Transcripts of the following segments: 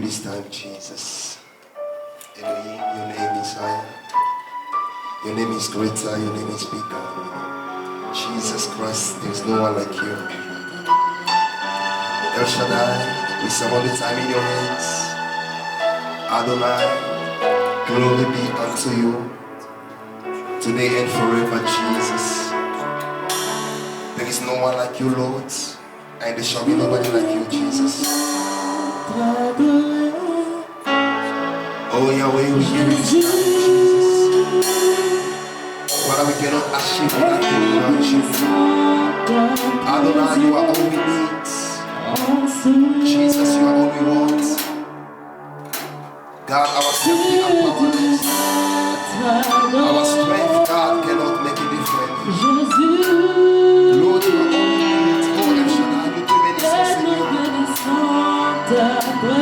this time, Jesus. Elohim, your name is higher. Your name is greater. Your name is bigger. Jesus Christ, there is no one like you. El Shaddai, we summon the time in your hands. Adonai, glory be unto you, today and forever, Jesus. There is no one like you, Lord, and there shall be nobody like you, Jesus. Oh Yahweh, we give you this time, Jesus. Father, we cannot achieve nothing without you. Adonai, you are all we need. Jesus, you are all we want. God, our safety and powerless. Our strength, God, cannot make a difference. Lord, you are all we need. Oh El Shaddai, nous te bénissons, Seigneur.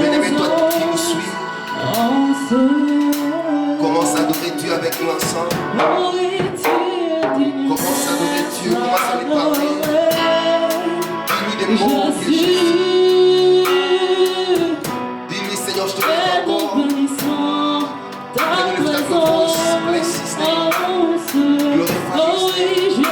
Bénis-toi qui nous suit. Commence à adorer Dieu avec nous ensemble. Commence à adorer Dieu, commence à lui parler. Dis-lui des mots de Jésus. Dis-lui, Seigneur, je te prie encore. Lift up your voice, bless his name. Glorify his name.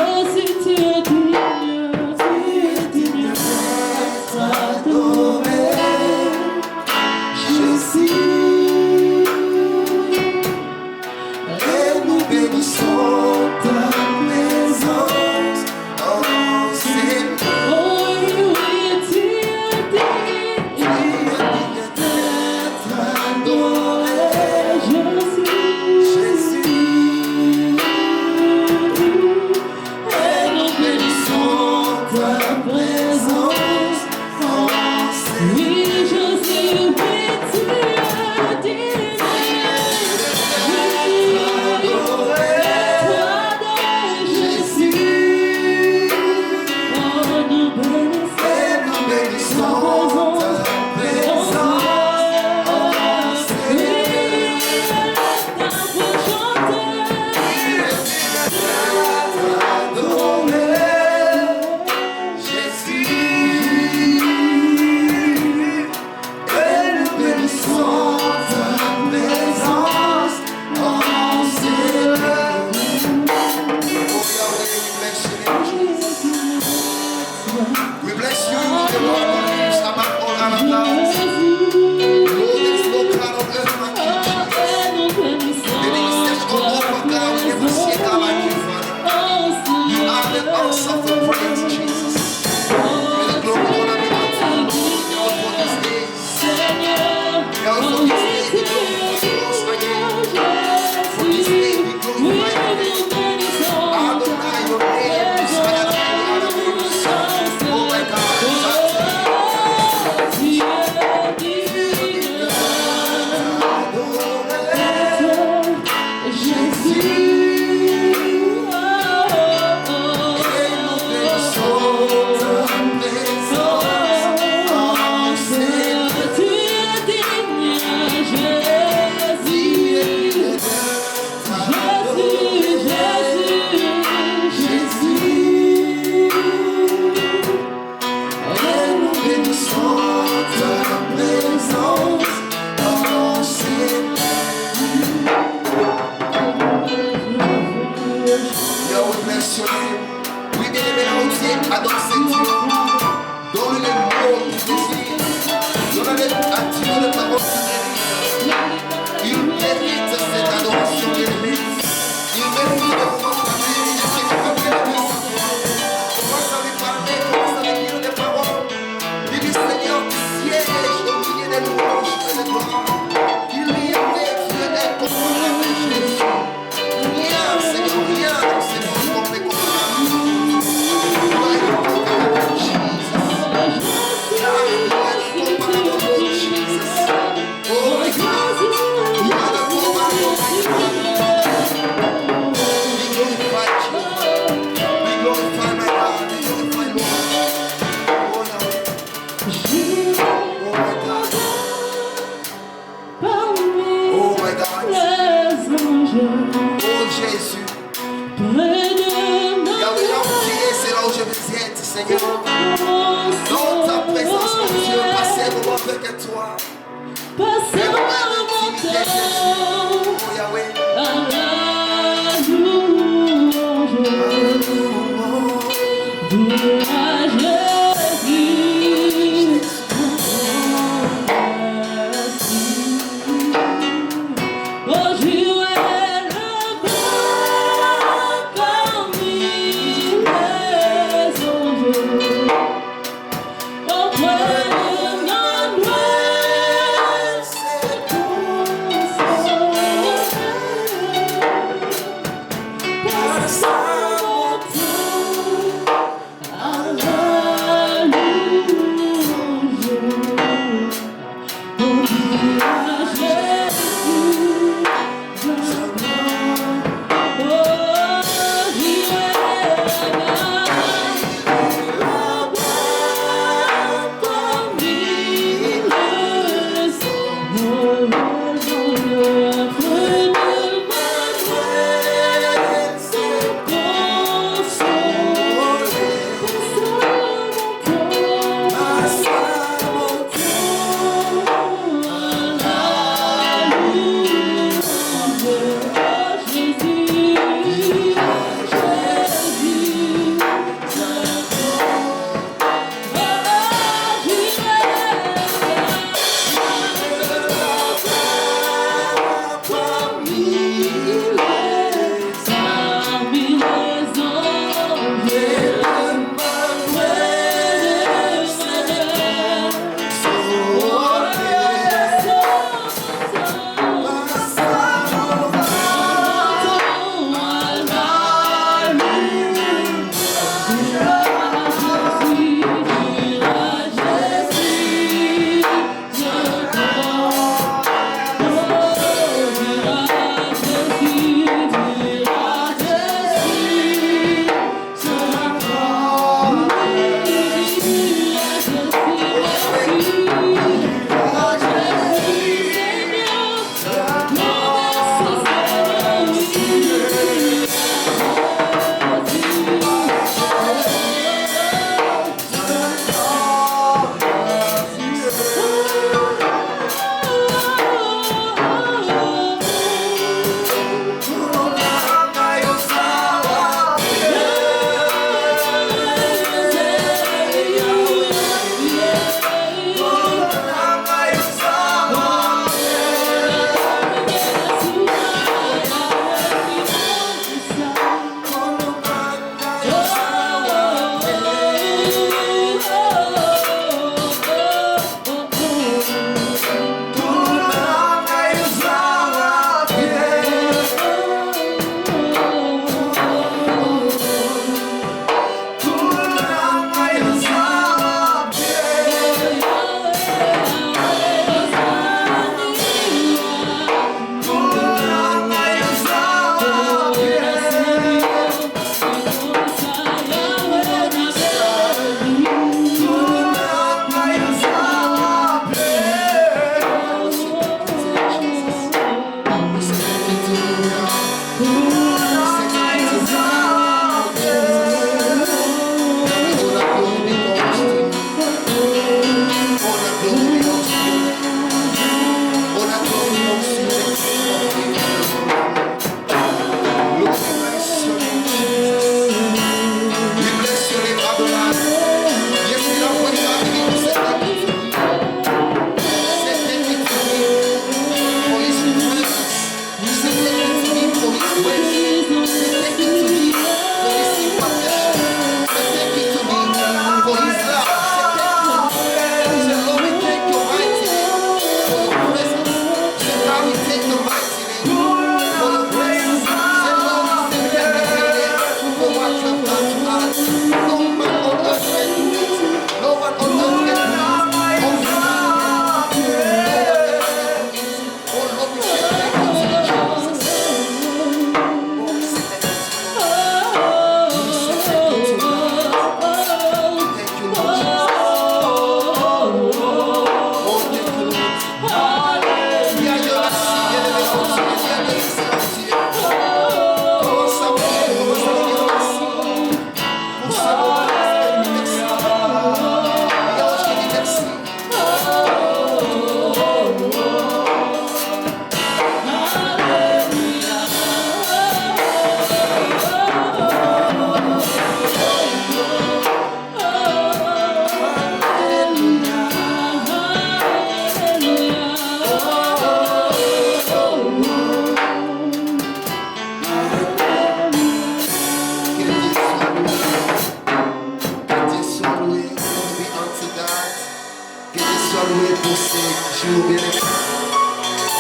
ce jour, bien-aimé.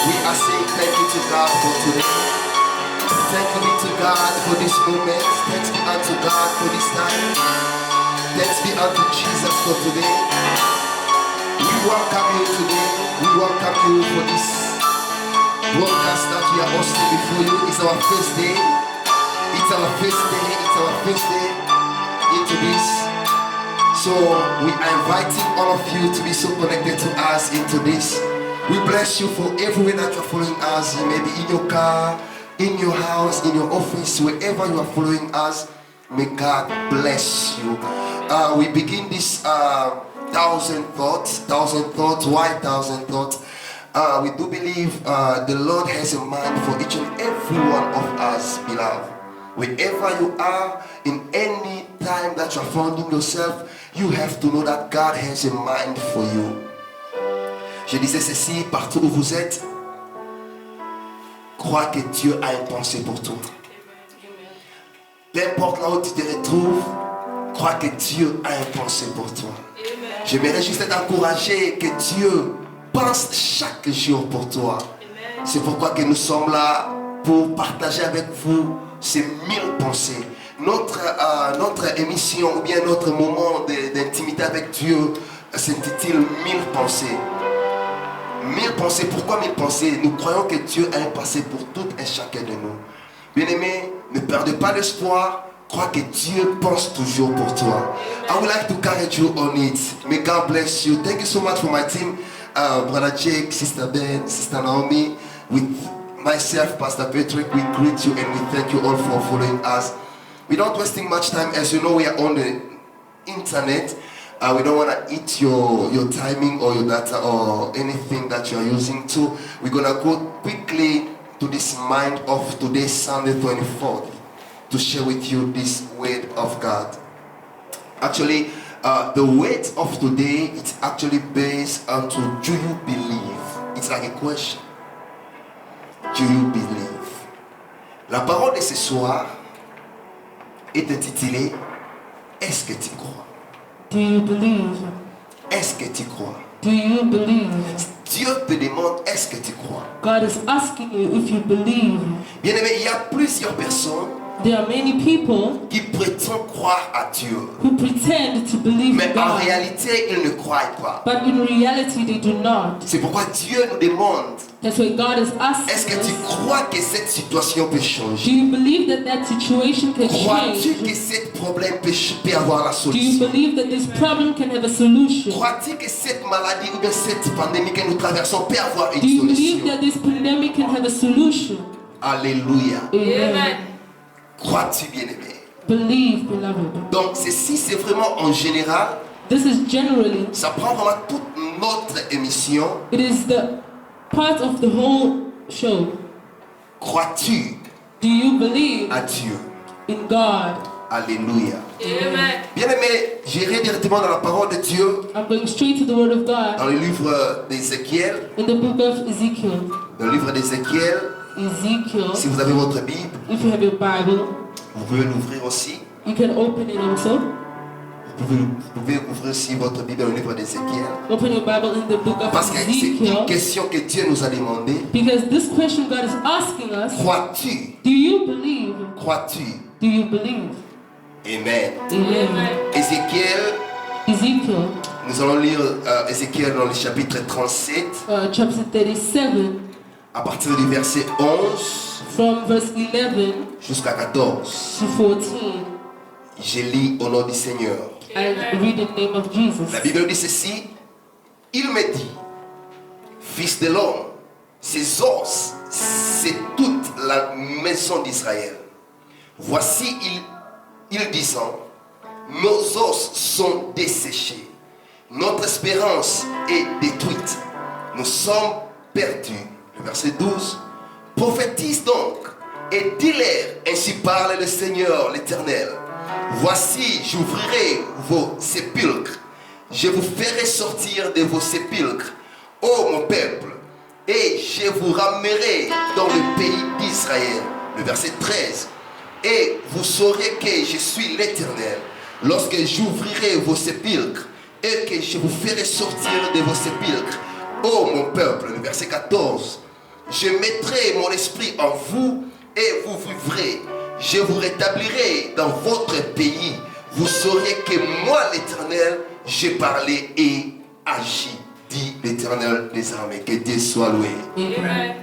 We are saying thank you to God for today. Thank you to God for this moment. Thanks be unto God for this time. Thanks be unto Jesus for today. We welcome you today. We welcome you for this broadcast that we are hosting before you. It's our first day. It's our first day. It's our first day into this. So we are inviting all of you to be so connected to us into this. We bless you for everywhere that you're following us. You may be in your car, in your house, in your office, wherever you are following us. May God bless you. We begin this thousand thoughts. Why thousand thoughts? We do believe the Lord has a mind for each and every one of us, beloved. Wherever you are, in any time that you're finding yourself, you have to know that God has a mind for you. Je disais ceci, partout où vous êtes, crois que Dieu a une pensée pour toi. Peu importe là où tu te retrouves, crois que Dieu a une pensée pour toi. J'aimerais juste t'encourager que Dieu pense chaque jour pour toi. C'est pourquoi que nous sommes là pour partager avec vous ces 1000 pensées. Notre émission ou bien notre moment d'intimité avec Dieu s'intitule 1000 pensées. 1000 pensées, pourquoi 1000 pensées? Nous croyons que Dieu a un passé pour tout et chacun de nous. Bien-aimé, ne perdez pas l'espoir. Crois que Dieu pense toujours pour toi. I would like to encourage you on it. May God bless you. Thank you so much for my team. Brother Jake, Sister Ben, Sister Naomi. With myself, Pastor Patrick, we greet you and we thank you all for following us. Without wasting much time, as you know, we are on the internet. We don't want to eat your timing or your data or anything that you're using to. We're going to go quickly to this mind of today's Sunday 24th to share with you this word of God. Actually, the word of today, it's actually based on do you believe? It's like a question. Do you believe? La parole de ce soir est intitulée Est-ce que tu crois? Do you believe? Est-ce que tu crois? Do you believe? Dieu te demande est-ce que tu crois? God is asking you if you believe. Bien aimé, il y a plusieurs personnes There are many people qui prétendent croire à Dieu. who pretend to believe Mais in en God, réalité, ils ne croient pas. but in reality they do not. C'est pourquoi Dieu nous demande That's why God is est-ce que tu asking us, crois que cette situation peut do changer? you believe that that situation can Crois-tu que change? ce problème peut avoir la Do you solution? believe that this problem can have a solution? Crois-tu que cette maladie ou bien cette pandémie que nous traversons peut avoir une Do you believe solution? that this pandemic can have a solution? Alléluia. Amen. Crois-tu, bien-aimé? Believe, beloved. Donc ceci, c'est vraiment en général. This is generally, Ça prend vraiment toute notre émission. it is the part of the whole show. Crois-tu Do you believe à Dieu? in God? Alléluia. Amen. Bien-aimé, j'irai directement dans la parole de Dieu, I'm going straight to the Word of dans God le livre d'Ézéchiel. in the book of Ezekiel. Dans le livre d'Ézéchiel, Ezekiel, si vous avez votre Bible, if you have your Bible, vous pouvez l'ouvrir aussi. you can open it also. Vous pouvez ouvrir aussi votre Bible dans le livre d'Ézéchiel. Open your Bible in the book of Parce que c'est une Ezekiel. question que Dieu nous a demandé. Because this question God is asking us, Crois-tu? do you believe? Crois-tu? Do you believe? Amen. Amen. Ézéchiel, Ezekiel, nous allons lire Ézéchiel dans le chapitre 37, chapter 37, à partir du verset 11 from verse 11 jusqu'à 14. to 14. Je lis au nom du Seigneur. I read in the name of Jesus. La Bible dit ceci. Il me dit, fils de l'homme, ces os, c'est toute la maison d'Israël. Voici, ils disant, nos os sont desséchés. Notre espérance est détruite. Nous sommes perdus. Le verset 12. Prophétise donc et dis-leur, ainsi parle le Seigneur l'Éternel. Voici, j'ouvrirai vos sépulcres. Je vous ferai sortir de vos sépulcres, ô mon peuple, et je vous ramènerai dans le pays d'Israël. Le verset 13. Et vous saurez que je suis l'Éternel, lorsque j'ouvrirai vos sépulcres, et que je vous ferai sortir de vos sépulcres, ô mon peuple, le verset 14, je mettrai mon esprit en vous et vous vivrez. Je vous rétablirai dans votre pays. Vous saurez que moi, l'Éternel, j'ai parlé et agi, dit l'Éternel des armées. Que Dieu soit loué. Amen.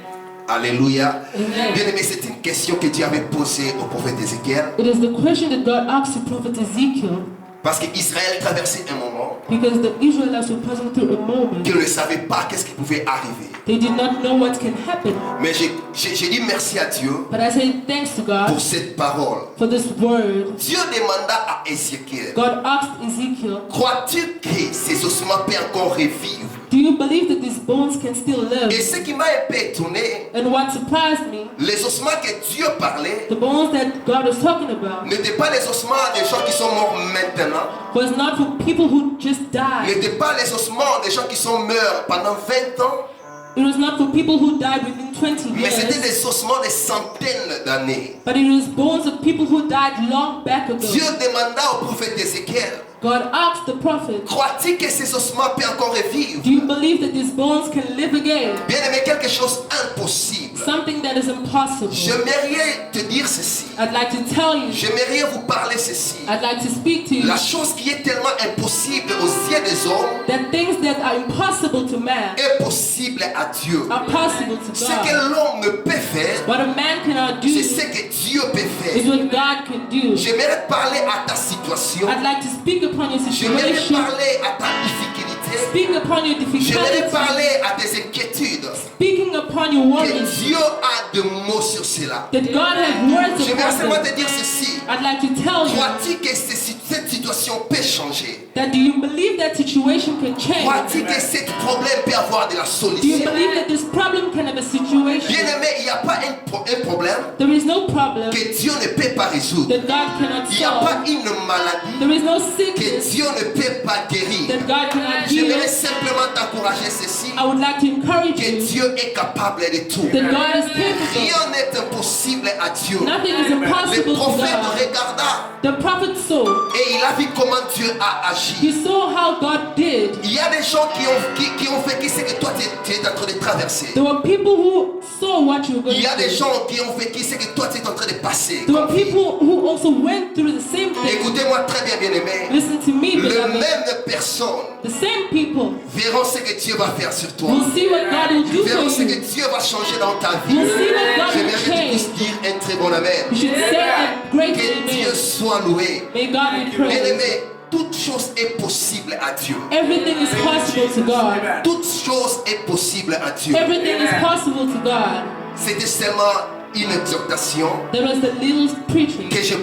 Alléluia. Amen. Bien-aimé, c'est une question que Dieu avait posée au prophète Ézéchiel. It is the question that God asked the prophet Ezekiel Parce qu'Israël traversait un moment because the Israelites were passing through a moment. qu'ils ne savaient pas qu'est-ce qui pouvait arriver. They did not know what can happen. Mais j'ai dit merci à Dieu But I say thanks to pour God cette parole. for this word. Dieu demanda à Ézéchiel, God asked Ezekiel, crois-tu que ces ossements peuvent encore revivre? do you believe that these bones can still Et live? ce qui m'a un peu étonné, And what surprised me, les ossements que Dieu parlait the bones that God was talking about n'étaient pas les ossements des gens qui sont morts maintenant, was not for people who just died. n'étaient pas les ossements des gens qui sont morts pendant 20 ans, It was not for people who died within 20 mais c'était years. des ossements de centaines d'années. But it was bones of people who died long back ago. Dieu demanda au prophète Ézéchiel, God asked the prophet, crois-tu que ces ossements peuvent encore revivre? do you believe that these bones can live again? Bien aimé, quelque chose d'impossible. Something that is impossible. J'aimerais te dire ceci. I'd like to tell you, J'aimerais vous parler ceci. I'd like to speak to you La chose qui est tellement impossible aux yeux des hommes that things that are impossible to man est possible à Dieu. are possible to Ce God. que l'homme ne peut faire, What a man cannot do c'est is ce que Dieu peut faire. what God can do. J'aimerais parler à ta situation. I'd like to speak upon your J'aimerais situation, parler à ta difficulté. speak upon your J'aimerais difficulties, parler à tes inquiétudes. speaking upon your Que worries, Dieu a de mots sur cela. that God has words J'aimerais upon seulement them. te dire ceci. I'd like to tell you Crois-tu que cette situation peut changer? that do you believe that situation can change? Crois-tu que ce problème peut avoir de la Do you solution? believe that this problem can have a situation? Bien-aimé, il n'y a pas un problème There is no problem que Dieu ne peut pas résoudre. that God cannot Il n'y a solve. pas une maladie There is no que sickness Dieu ne peut pas guérir. that God cannot heal. J'aimerais simplement t'encourager ceci, I would like to encourage que you Dieu est capable de tout. that God is capable. Rien n'est impossible à Dieu. Nothing is Le impossible to prophète God. regarda The prophet saw. et il a vu comment Dieu a He agi. saw how God did. Il y a des gens qui ont vécu ce que toi tu es en train de traverser. There were people who saw what you were Il going y a des through. gens qui ont vécu ce que toi tu es en train de passer. There were people who also went through the same thing. Écoutez-moi très bien, bien-aimé. Listen to me, Les beloved. mêmes personnes The same people verront ce que Dieu va faire sur toi. will see what God will do Verront for ce que you. Dieu va changer dans ta vie. You'll see what God will J'aimerais que tu change. puisses dire un très bon amen. You should say a great Que Dieu amen. soit loué. May God be praised. Bien-aimé, toute chose est possible à Dieu. Everything is possible to God. Toute chose est possible à Dieu. Everything is possible to God. C'était seulement une exhortation There was the little preaching que j'ai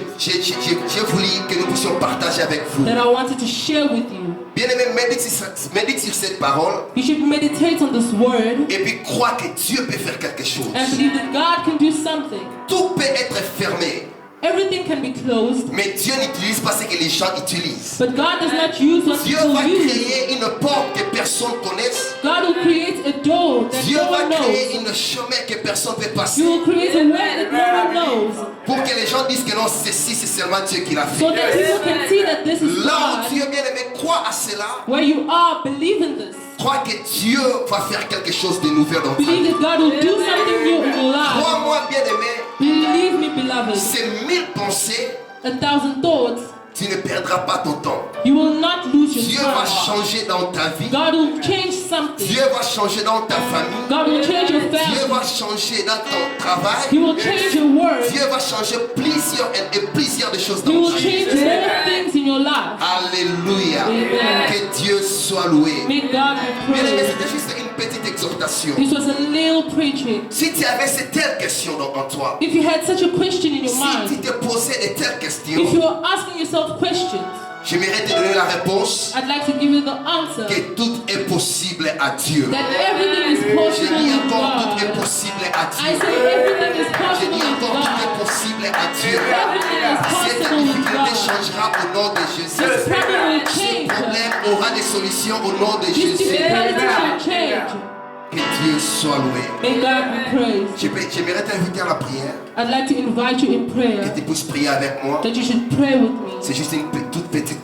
voulu que nous puissions partager avec vous. that I wanted to share with you. Bien-aimé, médite sur cette parole You should meditate on this word et puis crois que Dieu peut faire quelque chose. and believe that God can do something. Tout peut être fermé, Everything can be closed, mais Dieu n'utilise pas ce que les gens utilisent. but God does not use what Dieu people va use. créer une porte que personne ne connaisse. God will create a door that Dieu no va one créer knows. un chemin que personne ne peut You passer. will create a way that no one knows, Pour que les gens disent que non, ceci c'est seulement Dieu qui l'a so fait. that people can see that this is Là où tu God. es bien aimé, crois à cela. Where you are, believe in this. Crois que Dieu va faire quelque chose de nouveau dans ta vie. Believe that God will do something new in your life. Crois-moi bien aimé, Believe me, beloved. ces 1000 pensées, 1,000 thoughts, tu ne perdras pas ton temps. you will not lose your Dieu va time. changer dans ta vie. God will change something. Dieu va changer dans ta famille. God will change your Dieu family. va changer dans ton He travail. will change your words. Dieu va changer plusieurs de choses He dans will ta vie. change more things in your life. Alléluia. Amen. Que Dieu soit loué. May God be Bien aimé, praised. c'était juste une petite exhortation. This was a little preaching. Si tu avais cette telle question en toi, If you had such a question in your si tu mind, te posais de telles questions, if you are asking yourself questions, j'aimerais te donner la réponse I'd like to give you the answer que tout est possible à Dieu. that everything is Je possible dis with encore, tout est God. possible à I Dieu. say everything is Je possible dis with encore, tout est God. possible à Dieu. Everything is Cette possible with difficulté God. changera au nom de Jésus. This problem will Ce change. problème aura des solutions au nom de This Jésus. difficulty shall change. Que Dieu soit loué. May God be praised. J'aimerais t'inviter à la prière, I'd like to invite you in que prayer tu puisses prier avec moi. that you should pray with me. C'est juste une toute petite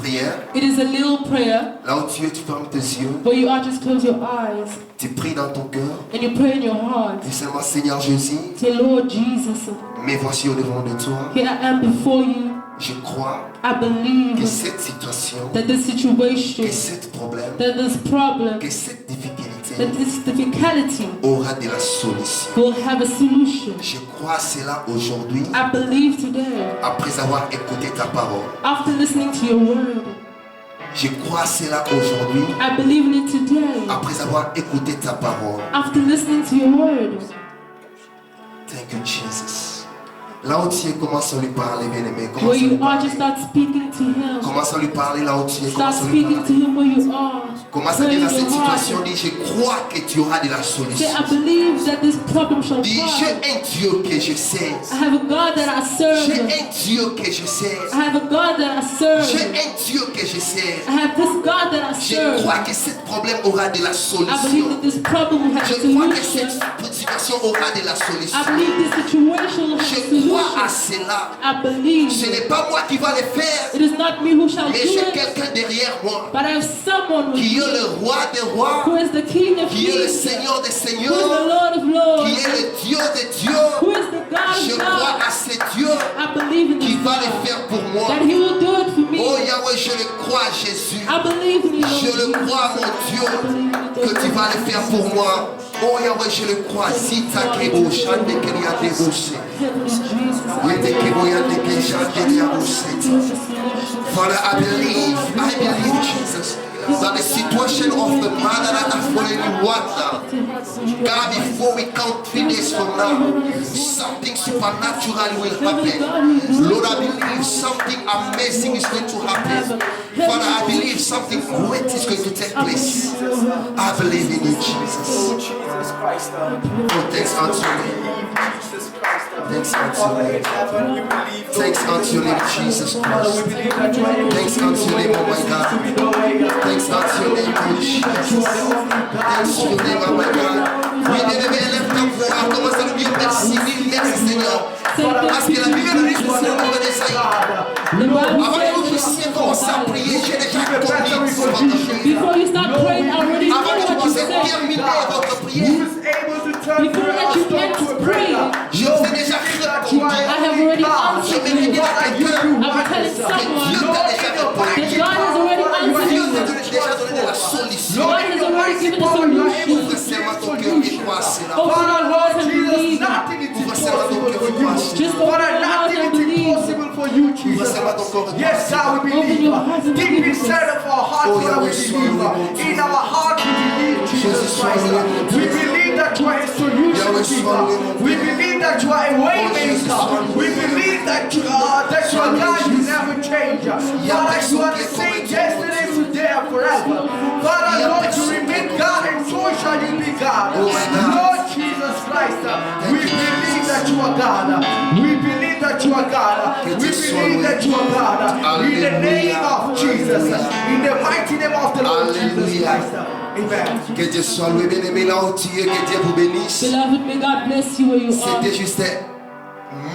prière. It is a little prayer Là où tu es, tu fermes tes yeux. where you are just close your eyes Tu pries dans ton cœur. and you pray in your heart. Dis seulement, Seigneur Jésus, Say, Lord Jesus, me voici au devant de toi. here I am before you. Je crois I que believe cette situation, that this situation, que ce problème, that this problem, que cette difficulté that this difficulty aura de la solution. will have a solution. Je crois cela aujourd'hui I believe today, après avoir écouté ta parole. after listening to your word, Je crois cela aujourd'hui I believe in it today, après avoir écouté ta parole. after listening to your word. Thank you, Jesus. Là où tu es, commence à lui parler, bien-aimé. Where Commence à lui you are, parler. just start speaking to him. Commence à lui parler là où tu es. Start Commence à lui speaking to parler. him where you are. Commence à Where dire à in cette your heart. situation, dis, je crois que tu auras de la Say, solution. I believe that this problem shall Dis, j'ai pass. un Dieu que je sais. I have a God that I J'ai serve. un Dieu que je sais. I have a God that I J'ai serve. un Dieu que je sais. I have this God that I Je serve. crois que ce problème aura de la I believe solution. that this problem will have Je a crois que solution. cette situation aura de la solution. I believe this situation will have a Je crois à solution. cela. I believe Ce n'est pas moi qui va le faire, it is not me who shall do mais j'ai it, quelqu'un derrière moi but I have someone with qui est me le roi des rois, who is the King of qui est le Kings, Seigneur des who is the seigneurs, Lord of Lords, qui est le Dieu des who dieux. is the God Je of crois God. à ce Dieu I believe in qui this va le God, faire pour moi. that He will do it for me. Oh Yahweh, je le crois, Jésus. I believe in you, Lord Je le Jesus. crois, mon Dieu, que tu vas le faire pour moi. Oh Yahweh, je le crois. Si ta kebo, chande keria debose. Heavenly Jesus, Yende kebo yande ke chande keria bose. Father, I believe, Jesus, that the situation of the man that has fallen in water, God, before we count 3 days from now, something supernatural will happen. Lord, I believe something amazing is going to happen. Father, I believe something great is going to take place. I believe in you, Jesus. Oh, thanks unto you. Thanks unto your name. Thanks unto your name, Jesus Christ. Thanks unto your name, oh my God. Thanks unto your name, oh Jesus. Thanks to your name, oh my God. Oui, bien-aimé, élève ta voix. Commence à lui dire merci, merci Seigneur. Parce que la Bible nous dit que c'est le moment d'Esaïe. Avant que vous puissiez commencer à prier, j'ai déjà compris ce votre prière. before you start praying, I already know Avant que vous what you puissiez said. terminer votre prière, Before that you can pray, je vous ai déjà répondu. I have already Je answered vais you. dire à quelqu'un I'm telling que someone Dieu t'a déjà that répondu. God has already answered Dieu you. t'a déjà donné de la solution. God has already given a solution. Ouvre seulement ton cœur et crois à cela. Open your heart and believe. Ouvre seulement ton cœur et crois à cela. Just open your heart and believe. Ouvre seulement ton corps et crois à Yes, cela. God, we believe. Deep inside of our heart, Oh, we Yahweh, believe. In our heart, we believe, Jesus Christ. We believe that you are a Yahweh, solution giver. We believe that you are a way maker. We believe that you are God, you never change. Father, you are the same yesterday, today, and forever. Father, Lord, you remain God, and so shall you be God. Lord Jesus Christ, we believe that you are God. We believe that you are God. We believe that you are God. In the name of Jesus. In the mighty name of the Lord Jesus Christ. Amen. Que Dieu soit loué, bien-aimé, là où tu es, que Dieu vous bénisse. Beloved, may God bless you where you are. C'était juste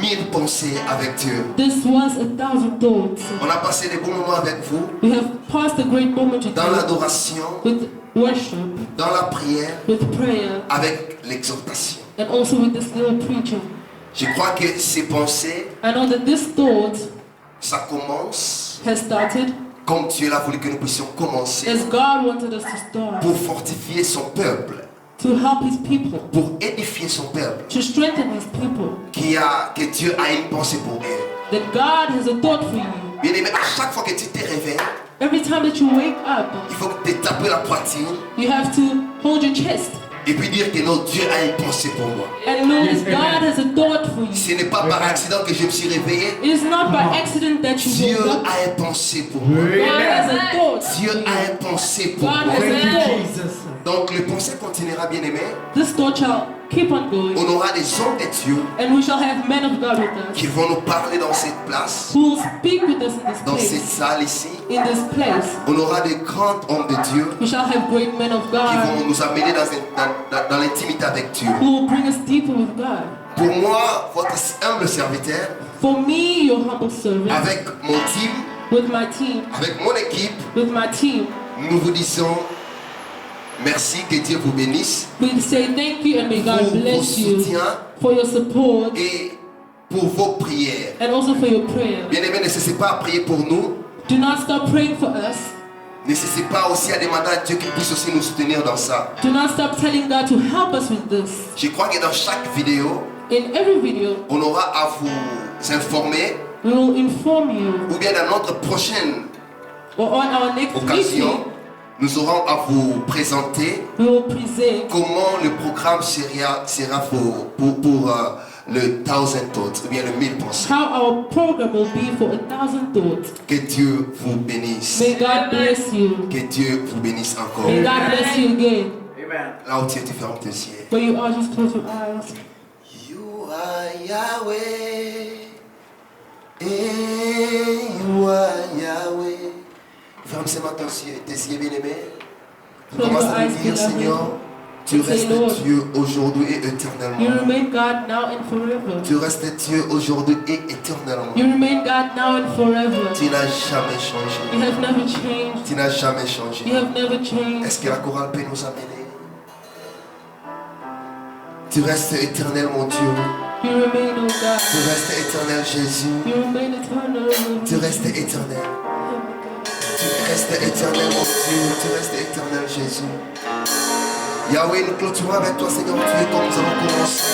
1000 pensées avec Dieu. This was 1,000 thoughts. On a passé des bons moments avec vous, We have passed a great moment with dans you, l'adoration, with worship, dans la prière, with prayer, avec l'exhortation. and also with this little preacher. Je crois que ces pensées, I know that this thought ça commence has started comme Dieu l'a voulu que nous puissions commencer as God wanted us to start, pour fortifier son peuple, to help His people, pour édifier son peuple, to strengthen His people, que Dieu a une pensée pour eux. that God has a thought for you. Bien aimé, à chaque fois que tu te réveilles, Every time that you wake up, il faut que tu tapes la poitrine you have to hold your chest et puis dire que non, Dieu a une pensée pour moi. and know that God has a thought for you. Ce n'est pas par accident que je me suis réveillé. It is not by accident that you Dieu woke up. a une pensée pour moi. God has a thought. Dieu a une pensée pour God moi. has Thank a you, thought. Jesus. Donc le pensée continuera, bien aimé. This thought shall keep on going, On aura des hommes de Dieu and we shall have men of God with us qui vont nous parler dans cette place, who will speak with us in this dans cette place. salle ici. In this place, On aura des grands hommes de Dieu we shall have great men of qui God vont nous amener dans l'intimité avec Dieu. who will bring us deeper with God. Pour moi, votre humble serviteur, For me, your humble servant, avec mon team, with my team, avec mon équipe, with my team. nous vous disons merci, que Dieu vous bénisse We say thank you and may pour God vos bless you soutiens for your support et pour vos prières. and also for your prayer. Bien-aimés, ne cessez pas à prier pour nous. Do not stop praying for us. Ne cessez pas aussi à demander à Dieu qu'il puisse aussi nous soutenir dans ça. Do not stop telling God to help us with this. Je crois que dans chaque vidéo, In every video, on aura à vous informer, we will inform you, ou bien dans notre prochaine or on our next occasion, meeting, nous aurons à vous présenter we will present comment le programme sera pour le 1000 thoughts, ou bien le 1000 pensées. how our program will be for 1,000 thoughts. Que Dieu vous bénisse. May God bless you. Que Dieu vous bénisse encore. May God bless you again. Amen. Là où tu es, tu fermes tes yeux. Where you are, just close your eyes. You are Yahweh. You are Yahweh. Ferme seulement tes yeux bien-aimés. Close Commence your à lui eyes, dire, beloved. Seigneur, tu Say, restes Lord, Dieu aujourd'hui et You éternellement. remain God now and forever. Tu restes Dieu aujourd'hui et éternellement. You remain God now and forever. Tu n'as jamais You changé. have never changed. Tu n'as jamais You changé. have never changed. Est-ce que la chorale peut nous amener? Tu restes éternel, mon Dieu. You remain, oh God. Tu restes éternel, Jésus. You remain eternal. Tu restes éternel. Tu restes éternel, mon Dieu. Tu restes éternel, Jésus. Yahweh, nous clôturons avec toi, Seigneur Dieu, comme nous avons commencé.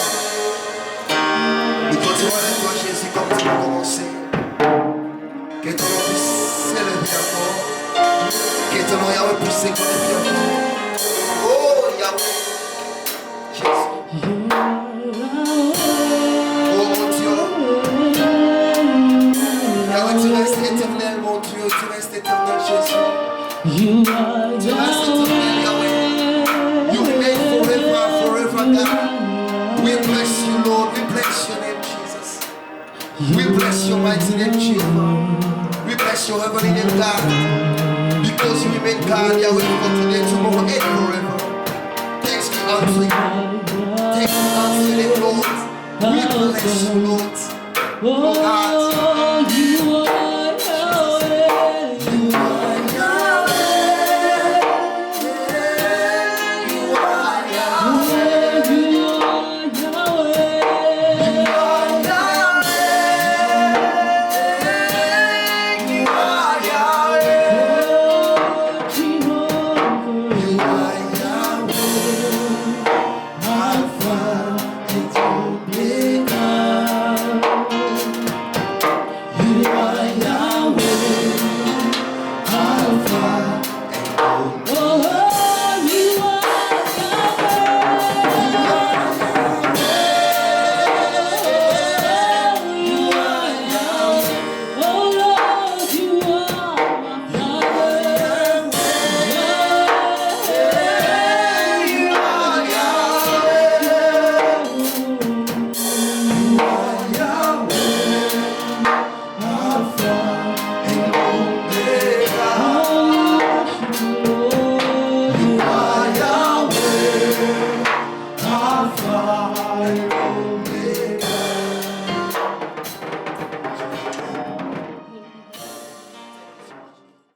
Nous clôturons avec toi, Jésus, comme nous avons commencé. Que ton nom puisse s'élever encore. Que ton nom, Yahweh, puisse s'élever encore. Oh, Yahweh. Jésus. Oh, mon Dieu. Yahweh, tu restes éternel, mon Dieu. Tu restes éternel, Jésus. You are Tu restes éternel, Yahweh. You remain forever, God. We bless you, Lord. We bless your name, Jesus. We bless your mighty name, Jesus. We bless your heavenly name, God. Because you remain God, Yahweh, for today, tomorrow, and forever. Thanks be unto you. Thanks be unto your name, Lord. We bless you, Lord. Oh, God. you are Yahweh. You are Yahweh. You are Yahweh. You are Yahweh. You are Yahweh. You are Yahweh. Jehovah. You are Yahweh. Alpha